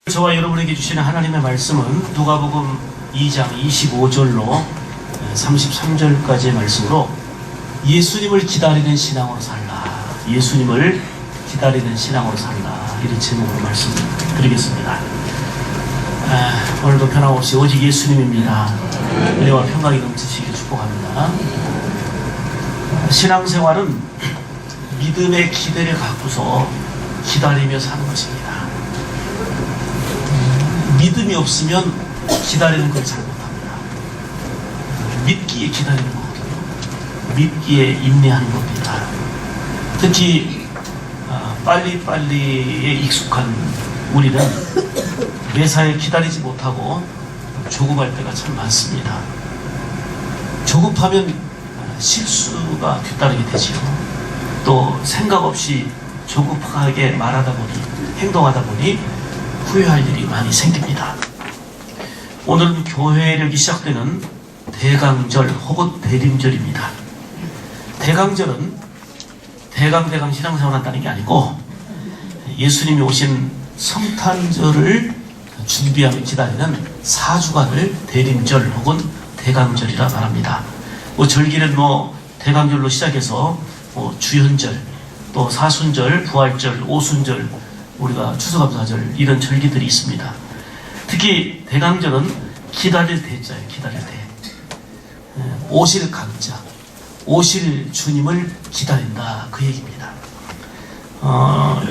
저와 여러분에게 주시는 하나님의 말씀은 누가복음 2장 25절로 33절까지의 말씀으로 예수님을 기다리는 신앙으로 살라, 예수님을 기다리는 신앙으로 살라, 이런 제목으로 말씀드리겠습니다. 오늘도 변함없이 오직 예수님입니다. 은혜와 평강이 넘치시길 축복합니다. 신앙생활은 믿음의 기대를 갖고서 기다리며 사는 것입니다. 믿음이 없으면 기다리는 걸 잘 못합니다. 믿기에 기다리는 거거든요. 믿기에 인내하는 겁니다. 특히 빨리빨리에 익숙한 우리는 매사에 기다리지 못하고 조급할 때가 참 많습니다. 조급하면 실수가 뒤따르게 되지요. 또 생각 없이 조급하게 말하다 보니, 행동하다 보니 후회할 일이 많이 생깁니다. 오늘은 교회력이 시작되는 대강절 혹은 대림절입니다. 대강절은 대강 신앙생활 한다는 게 아니고 예수님이 오신 성탄절을 준비하며 기다리는 4주간을 대림절 혹은 대강절이라 말합니다. 절기는 대강절로 시작해서 주현절, 또 사순절, 부활절, 오순절, 우리가 추수감사절, 이런 절기들이 있습니다. 특히 대강절은 기다릴 대자예요. 기다릴 대. 오실 강자, 오실 주님을 기다린다, 그 얘기입니다.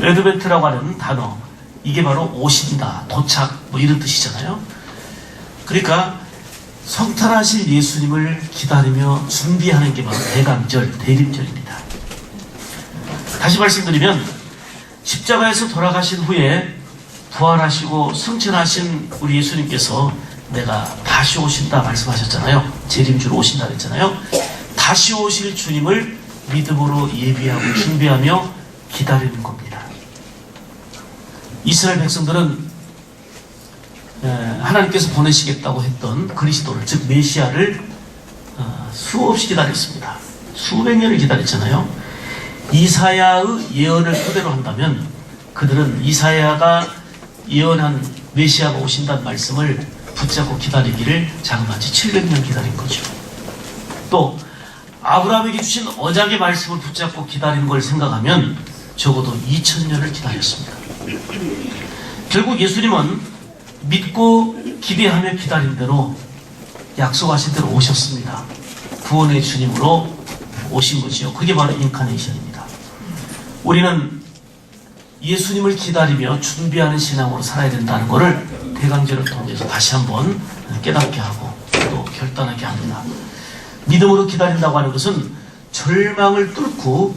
에드벤트라고 하는 단어, 이게 바로 오신다, 도착, 이런 뜻이잖아요. 그러니까 성탄하실 예수님을 기다리며 준비하는 게 바로 대강절, 대림절입니다. 다시 말씀드리면 십자가에서 돌아가신 후에 부활하시고 승천하신 우리 예수님께서 내가 다시 오신다 말씀하셨잖아요. 재림주로 오신다 그랬잖아요. 다시 오실 주님을 믿음으로 예비하고 준비하며 기다리는 겁니다. 이스라엘 백성들은 하나님께서 보내시겠다고 했던 그리스도를, 즉 메시아를 수없이 기다렸습니다. 수백 년을 기다렸잖아요. 이사야의 예언을 토대로 한다면 그들은 이사야가 예언한 메시아가 오신다는 말씀을 붙잡고 기다리기를 자그마치 700년 기다린 거죠. 또 아브라함에게 주신 언약의 말씀을 붙잡고 기다리는 걸 생각하면 적어도 2000년을 기다렸습니다. 결국 예수님은 믿고 기대하며 기다린 대로 약속하신 대로 오셨습니다. 구원의 주님으로 오신 거지요. 그게 바로 인카네이션입니다. 우리는 예수님을 기다리며 준비하는 신앙으로 살아야 된다는 것을 대강절을 통해서 다시 한번 깨닫게 하고 또 결단하게 합니다. 믿음으로 기다린다고 하는 것은 절망을 뚫고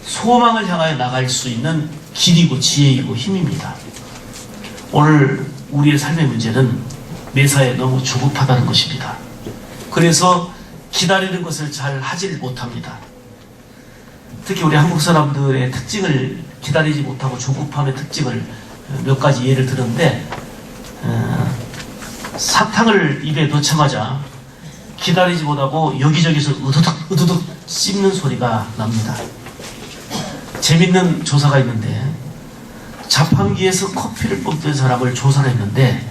소망을 향하여 나갈 수 있는 길이고 지혜이고 힘입니다. 오늘 우리의 삶의 문제는 매사에 너무 조급하다는 것입니다. 그래서 기다리는 것을 잘 하질 못합니다. 특히 우리 한국 사람들의 특징을, 기다리지 못하고 조급함의 특징을 몇 가지 예를 들었는데, 사탕을 입에 넣자마자 기다리지 못하고 여기저기서 으드득 씹는 소리가 납니다. 재밌는 조사가 있는데, 자판기에서 커피를 뿜던 사람을 조사를 했는데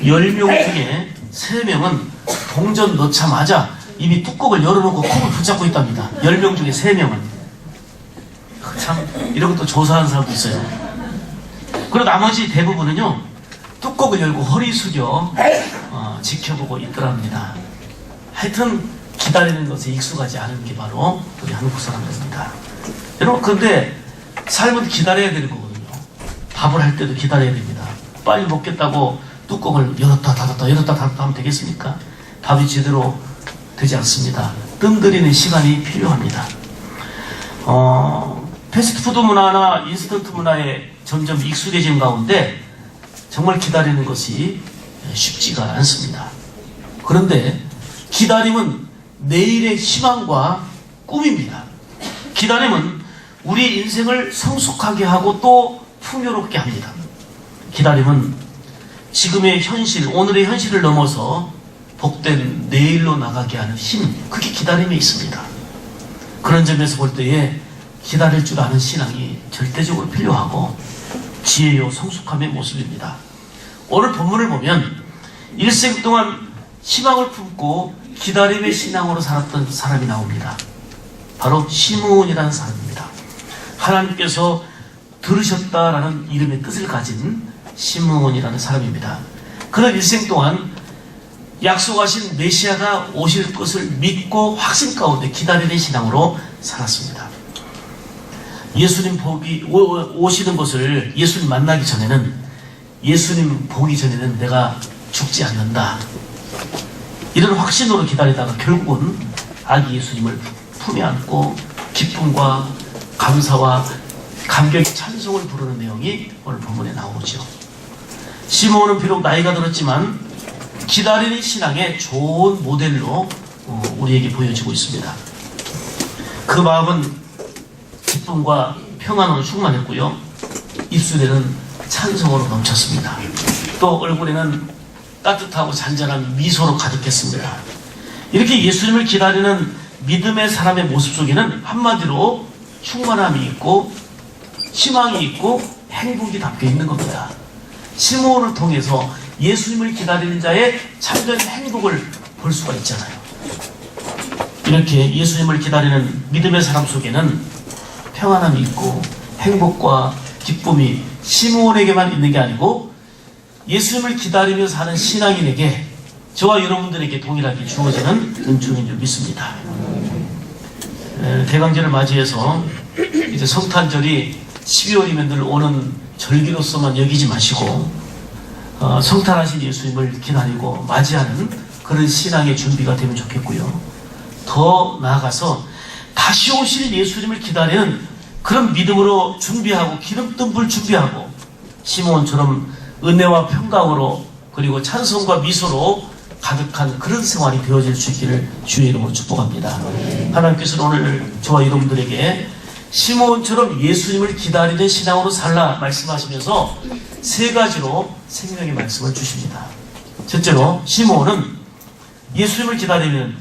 10명 중에 3명은 동전 넣자마자 이미 뚜껑을 열어놓고 컵을 붙잡고 있답니다. 10명 중에 3명은. 참 이런 것도 조사하는 사람도 있어요. 그리고 나머지 대부분은요, 뚜껑을 열고 허리 숙여 지켜보고 있더랍니다. 하여튼 기다리는 것에 익숙하지 않은 게 바로 우리 한국 사람들입니다. 여러분, 그런데 삶은 기다려야 되는 거거든요. 밥을 할 때도 기다려야 됩니다. 빨리 먹겠다고 뚜껑을 열었다 닫았다 열었다 닫았다 하면 되겠습니까? 밥이 제대로 되지 않습니다. 뜸 들이는 시간이 필요합니다. 패스트푸드 문화나 인스턴트 문화에 점점 익숙해진 가운데 정말 기다리는 것이 쉽지가 않습니다. 그런데 기다림은 내일의 희망과 꿈입니다. 기다림은 우리 인생을 성숙하게 하고 또 풍요롭게 합니다. 기다림은 지금의 현실, 오늘의 현실을 넘어서 복된 내일로 나가게 하는 힘, 그게 기다림에 있습니다. 그런 점에서 볼 때에 기다릴 줄 아는 신앙이 절대적으로 필요하고 지혜요 성숙함의 모습입니다. 오늘 본문을 보면 일생 동안 희망을 품고 기다림의 신앙으로 살았던 사람이 나옵니다. 바로 시므온이라는 사람입니다. 하나님께서 들으셨다라는 이름의 뜻을 가진 시므온이라는 사람입니다. 그는 일생 동안 약속하신 메시아가 오실 것을 믿고 확신 가운데 기다리는 신앙으로 살았습니다. 예수님 오시는 것을 예수님 만나기 전에는, 예수님 보기 전에는 내가 죽지 않는다, 이런 확신으로 기다리다가 결국은 아기 예수님을 품에 안고 기쁨과 감사와 감격의 찬송을 부르는 내용이 오늘 본문에 나오죠. 시므온은 비록 나이가 들었지만 기다리는 신앙의 좋은 모델로 우리에게 보여지고 있습니다. 그 마음은 기쁨과 평안으로 충만했고요, 입술에는 찬송으로 넘쳤습니다. 또 얼굴에는 따뜻하고 잔잔한 미소로 가득했습니다. 이렇게 예수님을 기다리는 믿음의 사람의 모습 속에는 한마디로 충만함이 있고 희망이 있고 행복이 담겨 있는 겁니다. 시므온을 통해서 예수님을 기다리는 자의 참된 행복을 볼 수가 있잖아요. 이렇게 예수님을 기다리는 믿음의 사람 속에는 평안함이 있고 행복과 기쁨이 시므온에게만 있는 게 아니고 예수님을 기다리며 사는 신앙인에게, 저와 여러분들에게 동일하게 주어지는 은총인 줄 믿습니다. 대강절을 맞이해서 이제 성탄절이 12월이면 늘 오는 절기로서만 여기지 마시고 성탄하신 예수님을 기다리고 맞이하는 그런 신앙의 준비가 되면 좋겠고요. 더 나아가서 다시 오실 예수님을 기다리는 그런 믿음으로 준비하고 기름 뜸불 준비하고 시므온처럼 은혜와 평강으로 그리고 찬송과 미소로 가득한 그런 생활이 되어질 수 있기를 주의 이름으로 축복합니다. 하나님께서는 오늘 저와 여러분들에게 시므온처럼 예수님을 기다리는 신앙으로 살라 말씀하시면서 세 가지로 생명의 말씀을 주십니다. 첫째로 시므온은 예수님을 기다리는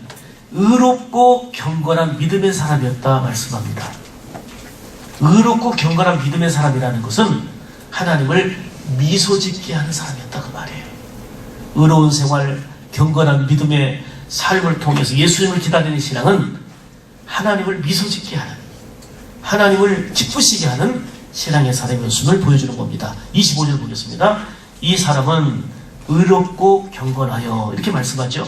의롭고 경건한 믿음의 사람이었다 말씀합니다. 의롭고 경건한 믿음의 사람이라는 것은 하나님을 미소짓게 하는 사람이었다 그 말이에요. 의로운 생활, 경건한 믿음의 삶을 통해서 예수님을 기다리는 신앙은 하나님을 미소짓게 하는, 하나님을 기쁘시게 하는 신앙의 사람의 모습을 보여주는 겁니다. 25절 보겠습니다. 이 사람은 의롭고 경건하여, 이렇게 말씀하죠.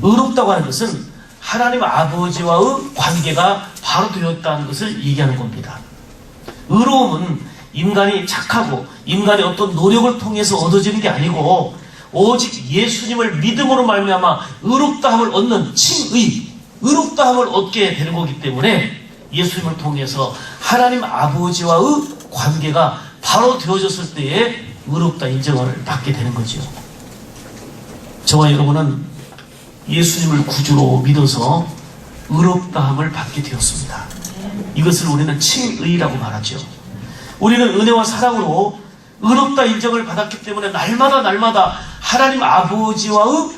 의롭다고 하는 것은 하나님 아버지와의 관계가 바로 되었다는 것을 얘기하는 겁니다. 의로움은 인간이 착하고 인간의 어떤 노력을 통해서 얻어지는 게 아니고 오직 예수님을 믿음으로 말미암아 의롭다함을 얻는 칭의, 의롭다함을 얻게 되는 거기 때문에 예수님을 통해서 하나님 아버지와의 관계가 바로 되어졌을 때에 의롭다 인정을 받게 되는 거죠. 저와 여러분은 예수님을 구주로 믿어서 의롭다함을 받게 되었습니다. 이것을 우리는 칭의라고 말하죠. 우리는 은혜와 사랑으로 의롭다 인정을 받았기 때문에 날마다 하나님 아버지와의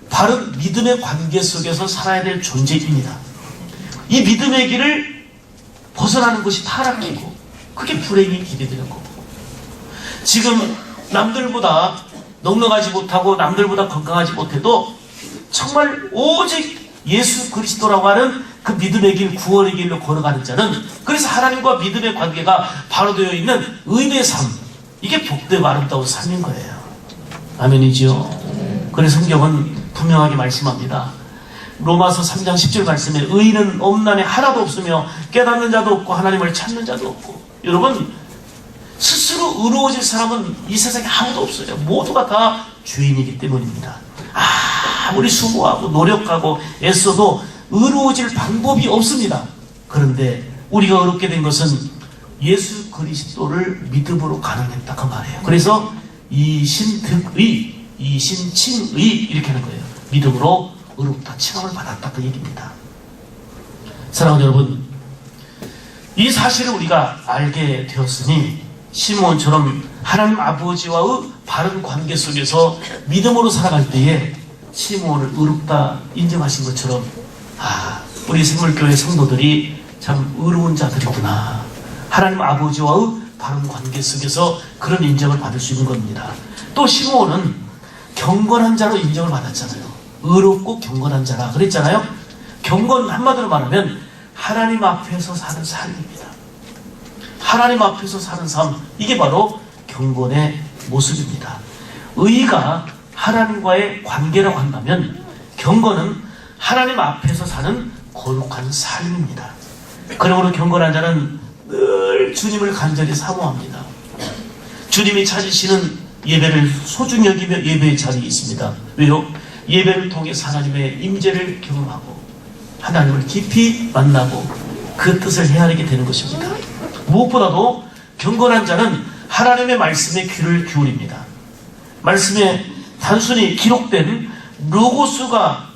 바른 믿음의 관계 속에서 살아야 될 존재입니다. 이 믿음의 길을 벗어나는 것이 타락이고 그게 불행이 길이 되는 거고, 지금 남들보다 넉넉하지 못하고 남들보다 건강하지 못해도 정말 오직 예수 그리스도라고 하는 그 믿음의 길, 구원의 길로 걸어가는 자는, 그래서 하나님과 믿음의 관계가 바로 되어 있는 의의 삶, 이게 복되고 아름다운 삶인 거예요. 아멘이죠. 그래서 성경은 분명하게 말씀합니다. 로마서 3장 10절 말씀에 의인은 없나니 하나도 없으며 깨닫는 자도 없고 하나님을 찾는 자도 없고. 여러분, 스스로 의로워질 사람은 이 세상에 아무도 없어요. 모두가 다 죄인이기 때문입니다. 아무리 수고하고 노력하고 애써도 의로워질 방법이 없습니다. 그런데 우리가 의롭게 된 것은 예수 그리스도를 믿음으로 가능했다 그 말이에요. 그래서 이신득의, 이신칭의 이렇게 하는 거예요. 믿음으로 의롭다 칭함을 받았다 그 얘기입니다. 사랑하는 여러분, 이 사실을 우리가 알게 되었으니 시므온처럼 하나님 아버지와의 바른 관계 속에서 믿음으로 살아갈 때에 시므온을 의롭다 인정하신 것처럼, 우리 생물교회 성도들이 참 의로운 자들이구나, 하나님 아버지와의 바른 관계 속에서 그런 인정을 받을 수 있는 겁니다. 또 시므온은 경건한 자로 인정을 받았잖아요. 의롭고 경건한 자라 그랬잖아요. 경건 한마디로 말하면 하나님 앞에서 사는 삶입니다. 하나님 앞에서 사는 삶, 이게 바로 경건의 모습입니다. 의가 하나님과의 관계라고 한다면 경건은 하나님 앞에서 사는 거룩한 삶입니다. 그러므로 경건한 자는 늘 주님을 간절히 사모합니다. 주님이 찾으시는 예배를 소중히 여기며 예배의 자리에 있습니다. 왜요? 예배를 통해 하나님의 임재를 경험하고 하나님을 깊이 만나고 그 뜻을 헤아리게 되는 것입니다. 무엇보다도 경건한 자는 하나님의 말씀에 귀를 기울입니다. 말씀에 단순히 기록된 로고스가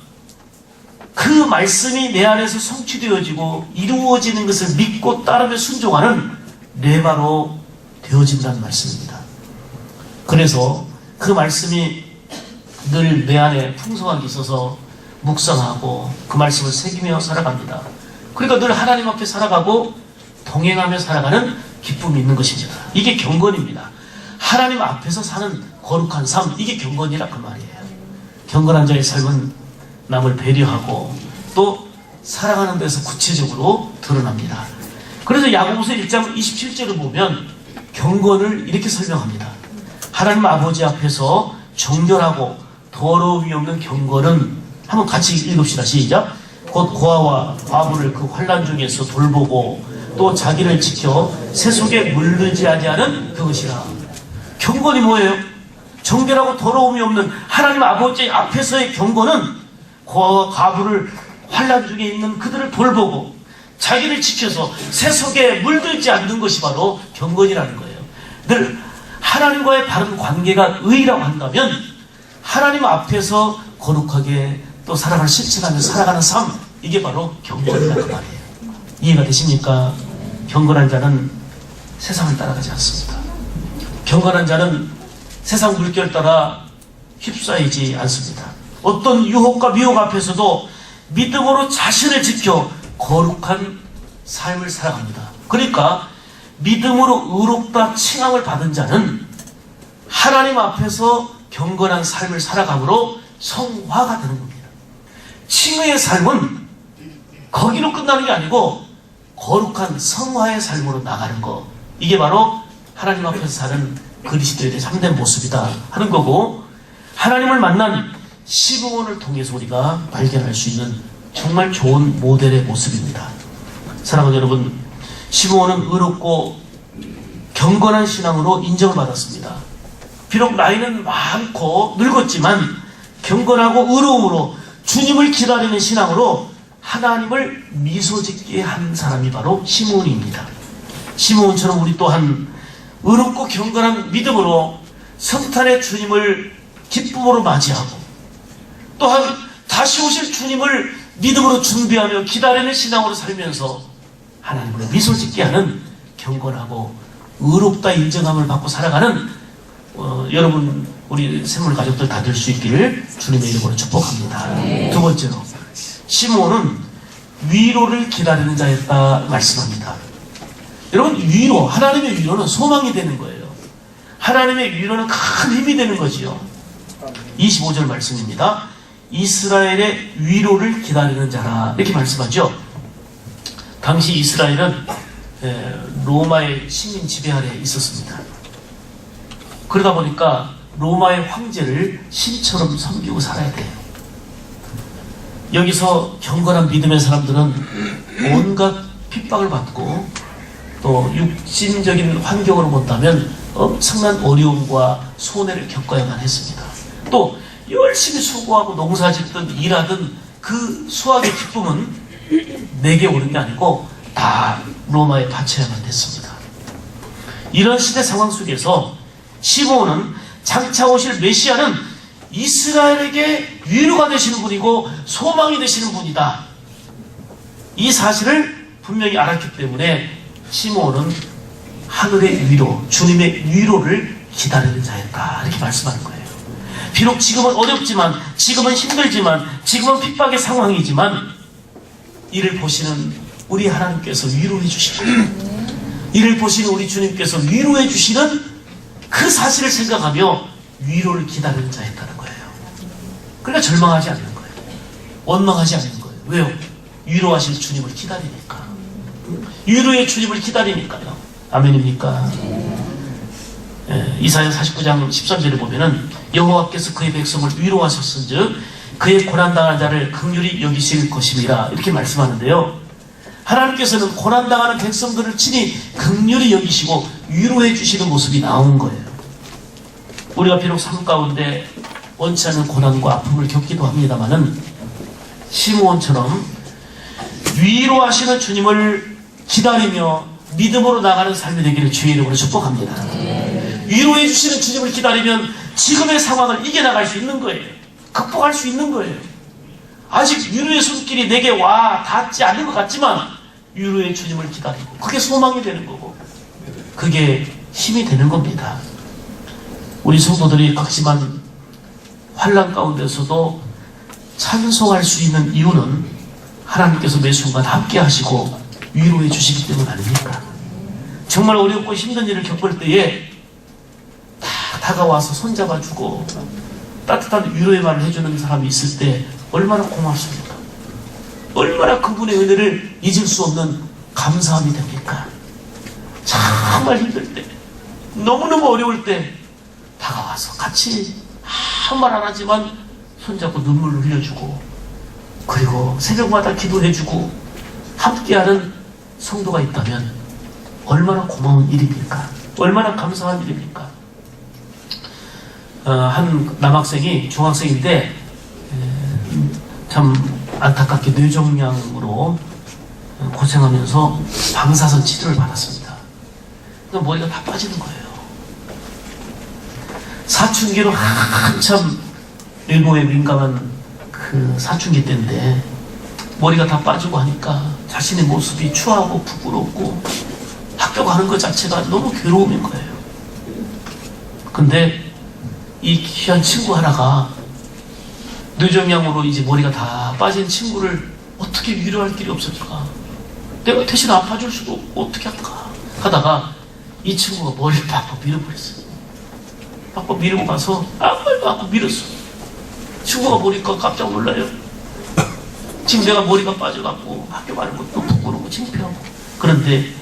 그 말씀이 내 안에서 성취되어지고 이루어지는 것을 믿고 따르며 순종하는 레마로 되어진다는 말씀입니다. 그래서 그 말씀이 늘 내 안에 풍성하게 있어서 묵상하고 그 말씀을 새기며 살아갑니다. 그러니까 늘 하나님 앞에 살아가고 동행하며 살아가는 기쁨이 있는 것입니다. 이게 경건입니다. 하나님 앞에서 사는 거룩한 삶, 이게 경건이라 그 말이에요. 경건한 자의 삶은 남을 배려하고 또 살아가는 데서 구체적으로 드러납니다. 그래서 야고보서 1장 27절을 보면 경건을 이렇게 설명합니다. 하나님 아버지 앞에서 정결하고 더러움이 없는 경건은, 한번 같이 읽읍시다. 시작. 곧 고아와 과부를 그 환난 중에서 돌보고 또 자기를 지켜 새 속에 물들지 아니하는 그것이라. 경건이 뭐예요? 정결하고 더러움이 없는 하나님 아버지 앞에서의 경건은 고아와 과부를 환난 중에 있는 그들을 돌보고 자기를 지켜서 새 속에 물들지 않는 것이 바로 경건이라는 거예요. 늘 하나님과의 바른 관계가 의라고 한다면 하나님 앞에서 거룩하게 또 사랑을 실천하며 살아가는 삶, 이게 바로 경건이라는 말이에요. 이해가 되십니까? 경건한 자는 세상을 따라가지 않습니다. 경건한 자는 세상 물결 따라 휩싸이지 않습니다. 어떤 유혹과 미혹 앞에서도 믿음으로 자신을 지켜 거룩한 삶을 살아갑니다. 그러니까 믿음으로 의롭다 칭함을 받은 자는 하나님 앞에서 경건한 삶을 살아감으로 성화가 되는 겁니다. 칭의의 삶은 거기로 끝나는 게 아니고 거룩한 성화의 삶으로 나가는 것, 이게 바로 하나님 앞에서 사는 그리스도의 참된 모습이다 하는 거고, 하나님을 만난 시므온을 통해서 우리가 발견할 수 있는 정말 좋은 모델의 모습입니다. 사랑하는 여러분, 시므온은 의롭고 경건한 신앙으로 인정을 받았습니다. 비록 나이는 많고 늙었지만 경건하고 의로움으로 주님을 기다리는 신앙으로 하나님을 미소짓게 한 사람이 바로 시므온입니다. 시므온처럼 우리 또한 의롭고 경건한 믿음으로 성탄의 주님을 기쁨으로 맞이하고 또한 다시 오실 주님을 믿음으로 준비하며 기다리는 신앙으로 살면서 하나님을 미소짓게 하는 경건하고 의롭다 인정함을 받고 살아가는 여러분, 우리 샘물 가족들 다 될 수 있기를 주님의 이름으로 축복합니다. 두 번째로, 시므온은 위로를 기다리는 자였다 말씀합니다. 여러분, 위로, 하나님의 위로는 소망이 되는 거예요. 하나님의 위로는 큰 힘이 되는 거지요. 25절 말씀입니다. 이스라엘의 위로를 기다리는 자라, 이렇게 말씀하죠. 당시 이스라엘은 로마의 식민 지배 아래에 있었습니다. 그러다 보니까 로마의 황제를 신처럼 섬기고 살아야 돼요. 여기서 경건한 믿음의 사람들은 온갖 핍박을 받고 또 육신적인 환경으로 본다면 엄청난 어려움과 손해를 겪어야만 했습니다. 또 열심히 수고하고 농사짓든 일하든 그 수확의 기쁨은 내게 오는 게 아니고 다 로마에 바쳐야만 됐습니다. 이런 시대 상황 속에서 시므온은 장차 오실 메시아는 이스라엘에게 위로가 되시는 분이고 소망이 되시는 분이다, 이 사실을 분명히 알았기 때문에 시므온은 하늘의 위로, 주님의 위로를 기다리는 자였다, 이렇게 말씀하는 거예요. 비록 지금은 어렵지만, 지금은 힘들지만, 지금은 핍박의 상황이지만 이를 보시는 우리 하나님께서 위로해 주시고, 이를 보시는 우리 주님께서 위로해 주시는 그 사실을 생각하며 위로를 기다리는 자였다는 거예요. 그러니까 절망하지 않는 거예요. 원망하지 않는 거예요. 왜요? 위로하실 주님을 기다리니까. 위로의 주님을 기다리니까요. 아멘입니까? 이사야 49장 13절에 보면은 여호와께서 그의 백성을 위로하셨은즉 그의 고난당한 자를 긍휼히 여기실 것임이라 이렇게 말씀하는데요. 하나님께서는 고난당하는 백성들을 친히 긍휼히 여기시고 위로해 주시는 모습이 나온 거예요. 우리가 비록 삶 가운데 원치 않는 고난과 아픔을 겪기도 합니다마는 시므온처럼 위로하시는 주님을 기다리며 믿음으로 나가는 삶이 되기를 주의 이름으로 축복합니다. 위로해 주시는 주님을 기다리면 지금의 상황을 이겨나갈 수 있는 거예요. 극복할 수 있는 거예요. 아직 위로의 손길이 내게 와 닿지 않는 것 같지만 위로의 주님을 기다리고 그게 소망이 되는 거고 그게 힘이 되는 겁니다. 우리 성도들이 각심한 환난 가운데서도 찬송할 수 있는 이유는 하나님께서 매 순간 함께 하시고 위로해 주시기 때문 아닙니까? 정말 어렵고 힘든 일을 겪을 때에 다가와서 손잡아주고 따뜻한 위로의 말을 해주는 사람이 있을 때 얼마나 고맙습니까? 얼마나 그분의 은혜를 잊을 수 없는 감사함이 됩니까? 정말 힘들 때, 너무너무 어려울 때 다가와서 같이 아무 말 안 하지만 손잡고 눈물을 흘려주고 그리고 새벽마다 기도해주고 함께하는 성도가 있다면 얼마나 고마운 일입니까? 얼마나 감사한 일입니까? 한 남학생이 중학생인데 참 안타깝게 뇌종양으로 고생하면서 방사선 치료를 받았습니다. 그러니까 머리가 다 빠지는 거예요. 사춘기로 한참 일모에 민감한 그 사춘기 때인데 머리가 다 빠지고 하니까 자신의 모습이 추하고 부끄럽고 학교 가는 것 자체가 너무 괴로움인 거예요. 근데 이 귀한 친구 하나가 뇌종양으로 이제 머리가 다 빠진 친구를 어떻게 위로할 길이 없을까? 내가 대신 아파줄 수도 없고 어떻게 할까? 하다가 이 친구가 머리를 팍팍 밀어버렸어요. 팍팍 밀고 가서 아무 말도 않고 밀었어. 친구가 보니까 깜짝 놀라요. 지금 내가 머리가 빠져갖고 학교 가는 것도 부끄럽고 창피하고. 그런데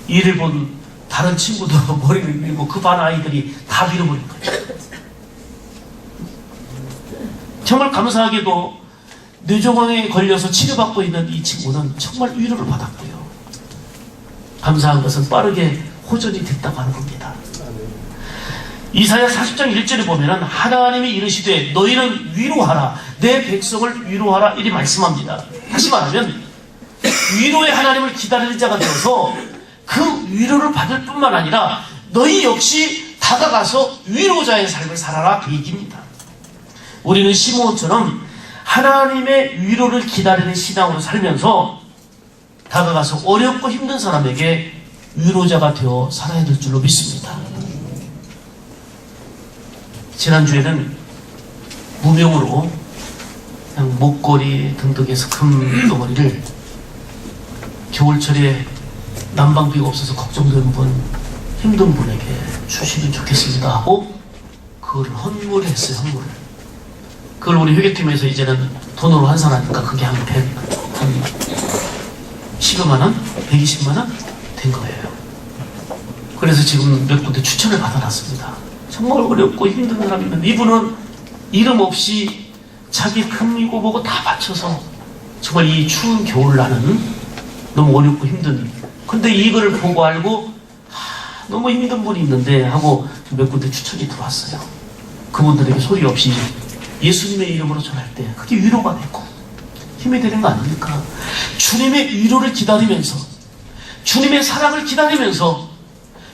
이를 본 다른 친구도 머리를 밀고 그 반 아이들이 다 밀어버린 거예요. 정말 감사하게도 뇌종양에 걸려서 치료받고 있는 이 친구는 정말 위로를 받았고요. 감사한 것은 빠르게 호전이 됐다고 하는 겁니다. 이사야 40장 1절에 보면은 하나님이 이르시되 너희는 위로하라 내 백성을 위로하라 이리 말씀합니다. 다시 말하면 위로의 하나님을 기다리는 자가 되어서 그 위로를 받을 뿐만 아니라 너희 역시 다가가서 위로자의 삶을 살아라 그 얘기입니다. 우리는 시므온처럼 하나님의 위로를 기다리는 신앙으로 살면서 다가가서 어렵고 힘든 사람에게 위로자가 되어 살아야 될 줄로 믿습니다. 지난주에는 무명으로 그냥 목걸이 등등에서 금 덩어리를 겨울철에 난방비가 없어서 걱정되는 분, 힘든 분에게 주시면 좋겠습니다 하고 그걸 헌물했어요. 헌물을. 그걸 우리 회계팀에서 이제는 돈으로 환산하니까 그게 한 15만 원? 120만 원? 된 거예요. 그래서 지금 몇 군데 추천을 받아놨습니다. 정말 어렵고 힘든 사람이 있는데 이분은 이름 없이 자기 금이고 뭐고 다 바쳐서 정말 이 추운 겨울날은 너무 어렵고 힘든 근데 이거를 보고 알고 너무 힘든 분이 있는데 하고 몇 군데 추천이 들어왔어요. 그분들에게 소리 없이 예수님의 이름으로 전할 때 그게 위로가 되고 힘이 되는 거 아닙니까? 주님의 위로를 기다리면서 주님의 사랑을 기다리면서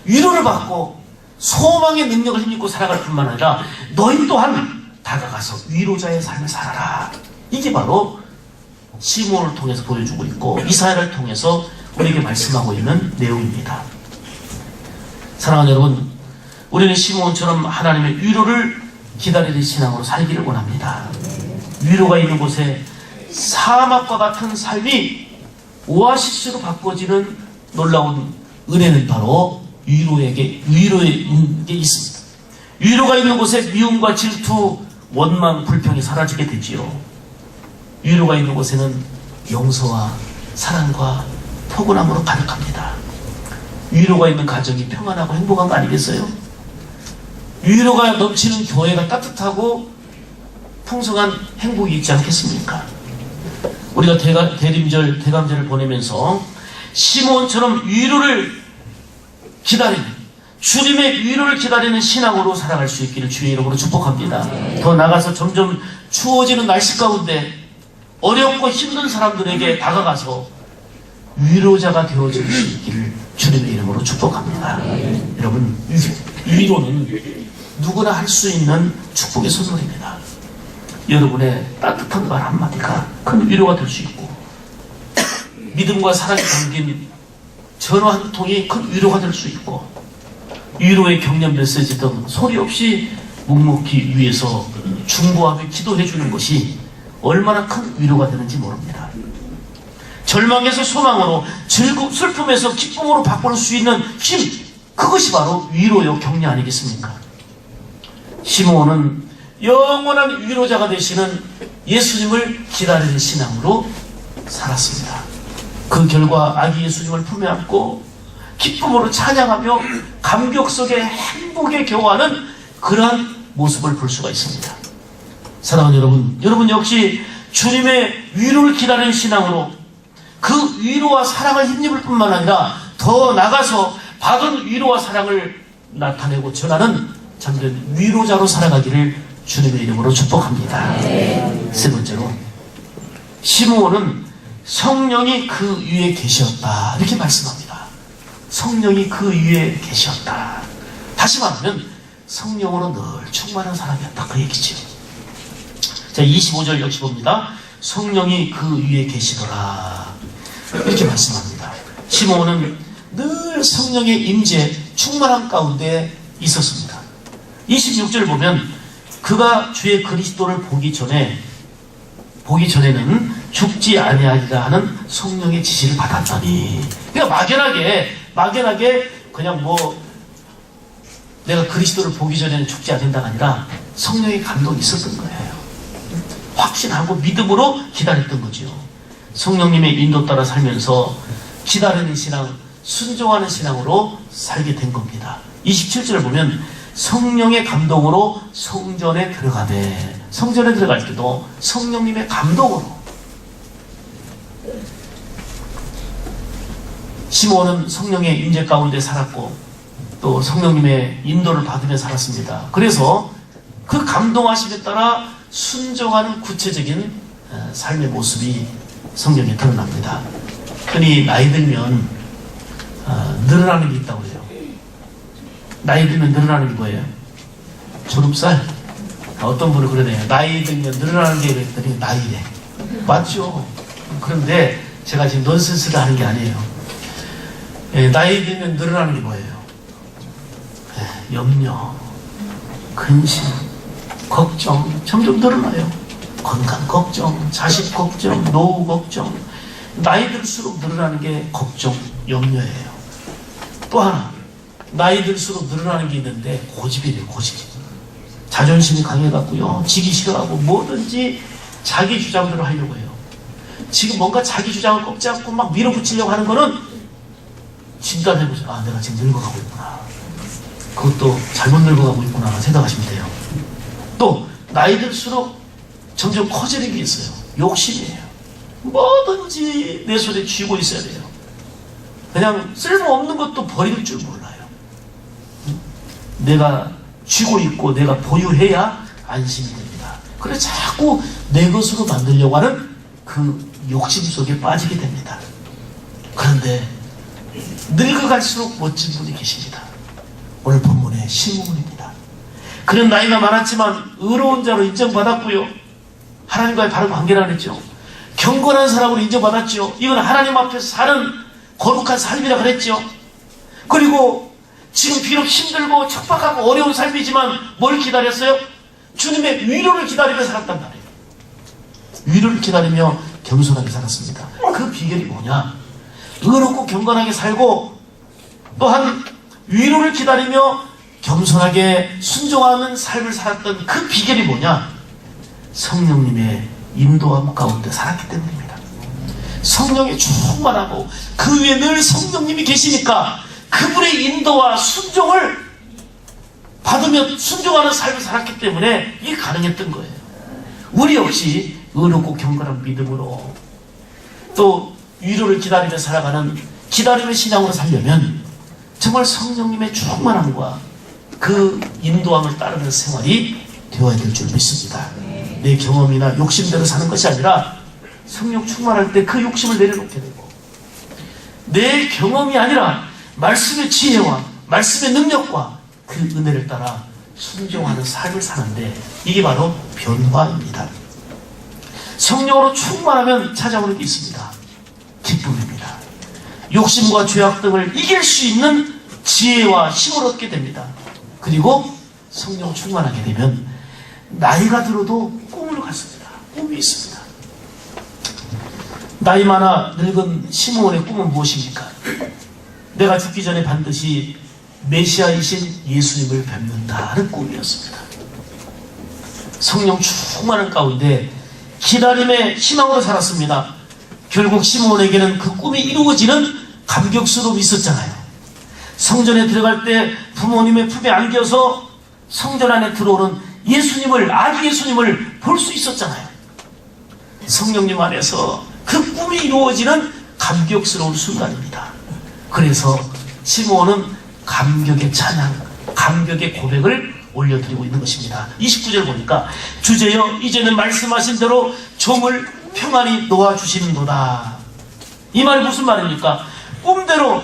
위로를 받고 소망의 능력을 힘입고 살아갈 뿐만 아니라 너희 또한 다가가서 위로자의 삶을 살아라. 이게 바로 시므온을 통해서 보여주고 있고 이사야를 통해서 우리에게 말씀하고 있는 내용입니다. 사랑하는 여러분, 우리는 시므온처럼 하나님의 위로를 기다리는 신앙으로 살기를 원합니다. 위로가 있는 곳에 사막과 같은 삶이 오아시스로 바꿔지는 놀라운 은혜는 바로 위로에 있는 게 있습니다. 위로가 있는 곳에 미움과 질투, 원망, 불평이 사라지게 되지요. 위로가 있는 곳에는 용서와 사랑과 포근함으로 가득합니다. 위로가 있는 가정이 평안하고 행복한 거 아니겠어요? 위로가 넘치는 교회가 따뜻하고 풍성한 행복이 있지 않겠습니까? 우리가 대감절을 보내면서 시므온처럼 위로를 기다리는, 주님의 위로를 기다리는 신앙으로 살아갈 수 있기를 주의 이름으로 축복합니다. 더 나아가서 점점 추워지는 날씨 가운데 어렵고 힘든 사람들에게 다가가서 위로자가 되어줄 수 있기를 주님의 이름으로 축복합니다. 여러분, 위로는 누구나 할 수 있는 축복의 선물입니다. 여러분의 따뜻한 말 한마디가 큰 위로가 될 수 있고, 믿음과 사랑이 담긴 전화 한 통이 큰 위로가 될 수 있고, 위로의 격려 메시지 등 소리 없이 묵묵히 위에서 중보하며 기도해 주는 것이 얼마나 큰 위로가 되는지 모릅니다. 절망에서 소망으로, 슬픔에서 기쁨으로 바꿀 수 있는 힘, 그것이 바로 위로요 격려 아니겠습니까? 시므온은 영원한 위로자가 되시는 예수님을 기다리는 신앙으로 살았습니다. 그 결과 아기 예수님을 품에 안고 기쁨으로 찬양하며 감격 속에 행복에 겨워하는 그러한 모습을 볼 수가 있습니다. 사랑하는 여러분, 여러분 역시 주님의 위로를 기다리는 신앙으로 그 위로와 사랑을 힘입을 뿐만 아니라 더 나가서 받은 위로와 사랑을 나타내고 전하는 참된 위로자로 살아가기를 주님의 이름으로 축복합니다. 세 번째로, 시므온은 성령이 그 위에 계셨다, 이렇게 말씀합니다. 성령이 그 위에 계셨다. 다시 말하면 성령으로 늘 충만한 사람이었다, 그 얘기죠. 자, 25절 역시 봅니다. 성령이 그 위에 계시더라, 이렇게 말씀합니다. 시므온은 늘 성령의 임재, 충만함 가운데 있었습니다. 26절 보면 그가 주의 그리스도를 보기 전에는 죽지 아니하리라 하는 성령의 지시를 받았더니, 그러니까 막연하게 그냥 내가 그리스도를 보기 전에는 죽지 않는다가 아니라 성령의 감동이 있었던 거예요. 확신하고 믿음으로 기다렸던 거죠. 성령님의 인도 따라 살면서 기다리는 신앙, 순종하는 신앙으로 살게 된 겁니다. 27절을 보면 성령의 감동으로 성전에 들어가되, 성전에 들어갈 때도 성령님의 감동으로. 시므온은 성령의 임재 가운데 살았고 또 성령님의 인도를 받으며 살았습니다. 그래서 그 감동하심에 따라 순종하는 구체적인 삶의 모습이 성경에 드러납니다. 흔히 나이 들면 늘어나는 게 있다고 해요. 나이 들면 늘어나는 게 뭐예요? 주름살? 어떤 분은 그러네요. 나이 들면 늘어나는 게 그랬더니 나이래. 맞죠? 그런데 제가 지금 넌센스를 하는 게 아니에요. 나이 들면 늘어나는 게 뭐예요? 염려, 근심, 걱정 점점 늘어나요. 건강 걱정, 자식 걱정, 노후 걱정. 나이 들수록 늘어나는 게 걱정, 염려예요. 또 하나, 나이 들수록 늘어나는 게 있는데 고집이래요, 고집. 자존심이 강해갖고요, 지기 싫어하고 뭐든지 자기 주장대로 하려고 해요. 지금 뭔가 자기 주장을 꺾지 않고 막 밀어붙이려고 하는 거는 진단해보세요. 아, 내가 지금 늙어가고 있구나. 그것도 잘못 늙어가고 있구나 생각하시면 돼요. 또 나이 들수록 점점 커지는 게 있어요. 욕심이에요. 뭐든지 내 손에 쥐고 있어야 돼요. 그냥 쓸모없는 것도 버릴 줄 몰라요. 내가 쥐고 있고 내가 보유해야 안심이 됩니다. 그래서 자꾸 내 것으로 만들려고 하는 그 욕심 속에 빠지게 됩니다. 그런데 늙어갈수록 멋진 분이 계십니다. 오늘 본문의 시므온입니다. 그는 나이가 많았지만 의로운 자로 인정받았고요, 하나님과의 바른 관계를 했죠. 경건한 사람으로 인정받았죠. 이건 하나님 앞에서 사는 거룩한 삶이라 그랬죠. 그리고 지금 비록 힘들고 척박하고 어려운 삶이지만 뭘 기다렸어요? 주님의 위로를 기다리며 살았단 말이에요. 위로를 기다리며 겸손하게 살았습니다. 그 비결이 뭐냐? 의롭고 경건하게 살고 또한 위로를 기다리며 겸손하게 순종하는 삶을 살았던 그 비결이 뭐냐? 성령님의 인도함 가운데 살았기 때문입니다. 성령에 충만하고 그 위에 늘 성령님이 계시니까 그분의 인도와 순종을 받으며 순종하는 삶을 살았기 때문에 이게 가능했던 거예요. 우리 역시 의롭고 경건한 믿음으로 또 위로를 기다리며 살아가는 기다림의 신앙으로 살려면 정말 성령님의 충만함과 그 인도함을 따르는 생활이 되어야 될 줄 믿습니다. 내 경험이나 욕심대로 사는 것이 아니라 성령 충만할 때 그 욕심을 내려놓게 되고 내 경험이 아니라 말씀의 지혜와 말씀의 능력과 그 은혜를 따라 순종하는 삶을 사는데 이게 바로 변화입니다. 성령으로 충만하면 찾아오는 게 있습니다. 기쁨입니다. 욕심과 죄악 등을 이길 수 있는 지혜와 힘을 얻게 됩니다. 그리고 성령 충만하게 되면 나이가 들어도 꿈을 갖습니다. 꿈이 있습니다. 나이 많아 늙은 시므온의 꿈은 무엇입니까? 내가 죽기 전에 반드시 메시아이신 예수님을 뵙는다는 꿈이었습니다. 성령 충만한 가운데 기다림의 희망으로 살았습니다. 결국 시므온에게는 그 꿈이 이루어지는 감격스러움이 있었잖아요. 성전에 들어갈 때 부모님의 품에 안겨서 성전 안에 들어오는 예수님을, 아기 예수님을 볼 수 있었잖아요. 성령님 안에서 그 꿈이 이루어지는 감격스러운 순간입니다. 그래서 시므온은 감격의 찬양, 감격의 고백을 올려드리고 있는 것입니다. 29절 보니까 주제여 이제는 말씀하신 대로 종을 평안히 놓아주시는도다. 이 말이 무슨 말입니까? 꿈대로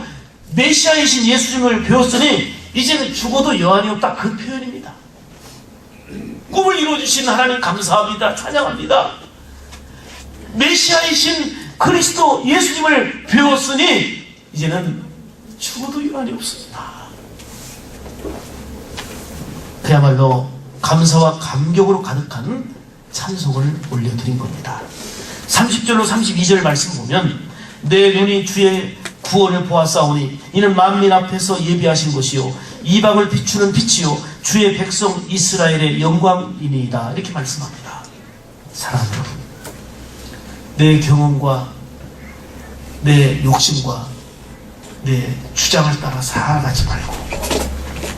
메시아이신 예수님을 배웠으니 이제는 죽어도 여한이 없다, 그 표현입니다. 꿈을 이루어주신 하나님 감사합니다. 찬양합니다. 메시아이신 그리스도 예수님을 배웠으니 이제는 죽어도 여한이 없습니다. 그야말로 감사와 감격으로 가득한 찬송을 올려드린 겁니다. 30절로 32절 말씀 보면 내 눈이 주의 구원을 보았사오니 이는 만민 앞에서 예비하신 것이요 이방을 비추는 빛이요 주의 백성 이스라엘의 영광이니이다. 이렇게 말씀합니다. 사랑하는 여러분, 내 경험과 내 욕심과 내 주장을 따라 살아가지 말고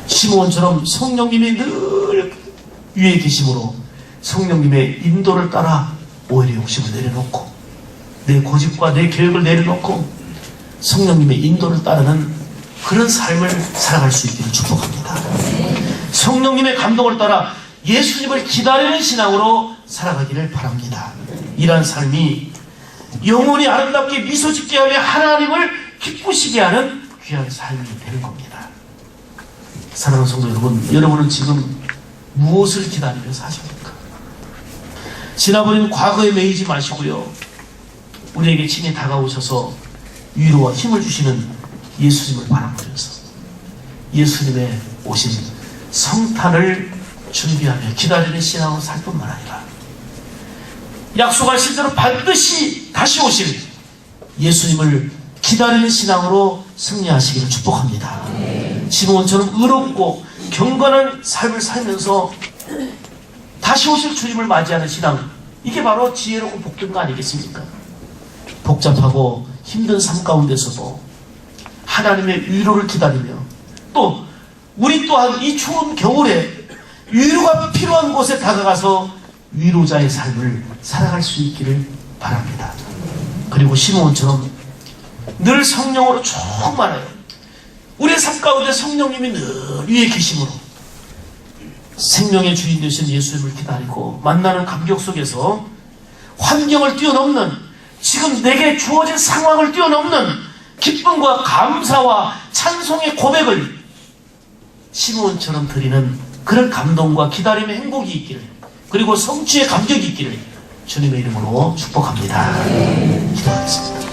시므온처럼 성령님이 늘 위에 계심으로 성령님의 인도를 따라 오히려 욕심을 내려놓고 내 고집과 내 계획을 내려놓고 성령님의 인도를 따르는 그런 삶을 살아갈 수 있기를 축복합니다. 성령님의 감동을 따라 예수님을 기다리는 신앙으로 살아가기를 바랍니다. 이러한 삶이 영원히 아름답게 미소 짓게 하며 하나님을 기쁘시게 하는 귀한 삶이 되는 겁니다. 사랑하는 성도 여러분, 여러분은 지금 무엇을 기다리며 사십니까? 지나버린 과거에 매이지 마시고요, 우리에게 친히 다가오셔서 위로와 힘을 주시는 예수님을 바라보면서 예수님의 오신 성탄을 준비하며 기다리는 신앙으로 살 뿐만 아니라 약속하신 대로 반드시 다시 오실 예수님을 기다리는 신앙으로 승리하시기를 축복합니다. 시므온처럼 의롭고 경건한 삶을 살면서 다시 오실 주님을 맞이하는 신앙, 이게 바로 지혜롭고 복된 거 아니겠습니까? 복잡하고 힘든 삶 가운데서도 하나님의 위로를 기다리며 또 우리 또한 이 추운 겨울에 위로가 필요한 곳에 다가가서 위로자의 삶을 살아갈 수 있기를 바랍니다. 그리고 시므온처럼 늘 성령으로 충만하여 우리의 삶 가운데 성령님이 늘 위에 계심으로 생명의 주인 되신 예수님을 기다리고 만나는 감격 속에서 환경을 뛰어넘는, 지금 내게 주어진 상황을 뛰어넘는 기쁨과 감사와 찬송의 고백을 시므온처럼 드리는 그런 감동과 기다림의 행복이 있기를, 그리고 성취의 감격이 있기를 주님의 이름으로 축복합니다. 기도하겠습니다.